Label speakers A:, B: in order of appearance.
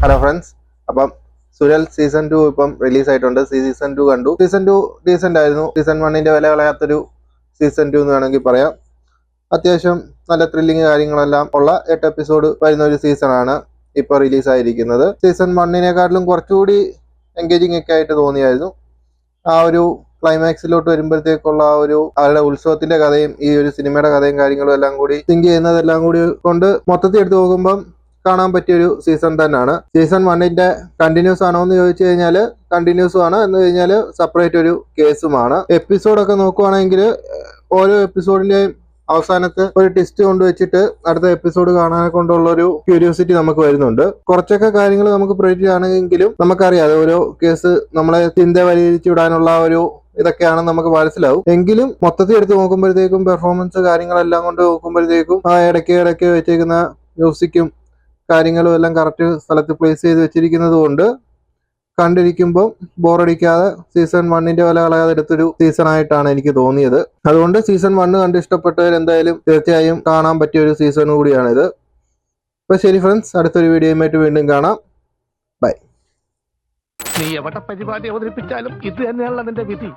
A: Hello friends, അപ്പം സുരൽ season 2 ഇപ്പം release ആയിട്ടുണ്ട്. സീസൺ 2 കണ്ടു. സീസൺ 2 ഡീസെന്റ് ആയിരുന്നു. സീസൺ 1ന്റെ വില കളയാത്തൊരു സീസൺ 2 എന്ന് വേണമെങ്കിൽ പറയാം. അത്യാവശ്യം നല്ല ത്രില്ലിങ് കാര്യങ്ങളെല്ലാം ഉള്ള 8 എപ്പിസോഡ് വരുന്ന ഒരു സീസണാണ് ഇപ്പോൾ റിലീസ് ആയിരിക്കുന്നത്. സീസൺ 1നെക്കാട്ടിലും കുറച്ചുകൂടി എൻഗേജിങ് ഒക്കെ ആയിട്ട് തോന്നിയായിരുന്നു. ആ ഒരു ക്ലൈമാക്സിലോട്ട് വരുമ്പോഴത്തേക്കുള്ള ആ ഒരു അവരുടെ ഉത്സവത്തിന്റെ കഥയും ഈ ഒരു സിനിമയുടെ കഥയും കാര്യങ്ങളും എല്ലാം കൂടി തിങ്ക് ചെയ്യുന്നതെല്ലാം കൂടി കൊണ്ട് മൊത്തത്തിൽ എടുത്തു നോക്കുമ്പം കാണാൻ പറ്റിയൊരു സീസൺ തന്നെയാണ്. സീസൺ 1ന്റെ കണ്ടിന്യൂസ് ആണോ എന്ന് ചോദിച്ചു കഴിഞ്ഞാൽ കണ്ടിന്യൂസും ആണ്, എന്ന് കഴിഞ്ഞാൽ സെപ്പറേറ്റ് ഒരു കേസുമാണ്. എപ്പിസോഡൊക്കെ നോക്കുവാണെങ്കിൽ ഓരോ എപ്പിസോഡിന്റെയും അവസാനത്ത് ഒരു ടെസ്റ്റ് കൊണ്ടുവച്ചിട്ട് അടുത്ത എപ്പിസോഡ് കാണാനെ കൊണ്ടുള്ള ഒരു ക്യൂരിയോസിറ്റി നമുക്ക് വരുന്നുണ്ട്. കുറച്ചൊക്കെ കാര്യങ്ങൾ നമുക്ക് പ്രെഡിക്റ്റ് ആണെങ്കിലും നമുക്കറിയാം ഓരോ കേസ് നമ്മളെ ചിന്ത വലിച്ചു വിടാനുള്ള ഒരു ഇതൊക്കെയാണ് നമുക്ക് മനസ്സിലാവും. എങ്കിലും മൊത്തത്തിൽ എടുത്ത് നോക്കുമ്പോഴത്തേക്കും പെർഫോമൻസ് കാര്യങ്ങളെല്ലാം കൊണ്ട് നോക്കുമ്പോഴത്തേക്കും ആ ഇടയ്ക്ക് വെച്ചേക്കുന്ന മ്യൂസിക്കും കാര്യങ്ങളും എല്ലാം കറക്റ്റ് സ്ഥലത്ത് പ്ലേസ് ചെയ്ത് വെച്ചിരിക്കുന്നത് കൊണ്ട് കണ്ടിരിക്കുമ്പോൾ ബോറടിക്കാതെ സീസൺ 1ന്റെ വില കളയാതെ എടുത്തൊരു സീസൺ ആയിട്ടാണ് എനിക്ക് തോന്നിയത്. അതുകൊണ്ട് സീസൺ 1 കണ്ട് ഇഷ്ടപ്പെട്ടവർ എന്തായാലും തീർച്ചയായും കാണാൻ പറ്റിയ ഒരു സീസൺ കൂടിയാണിത്. അപ്പൊ ശരി ഫ്രണ്ട്സ്, അടുത്തൊരു വീഡിയോയുമായിട്ട് വീണ്ടും കാണാം. ബൈ.
B: നീ എവിടെ പരിപാടി അവതരിപ്പിച്ചാലും ഇത് തന്നെയാണല്ലോ നിന്റെ വിധി.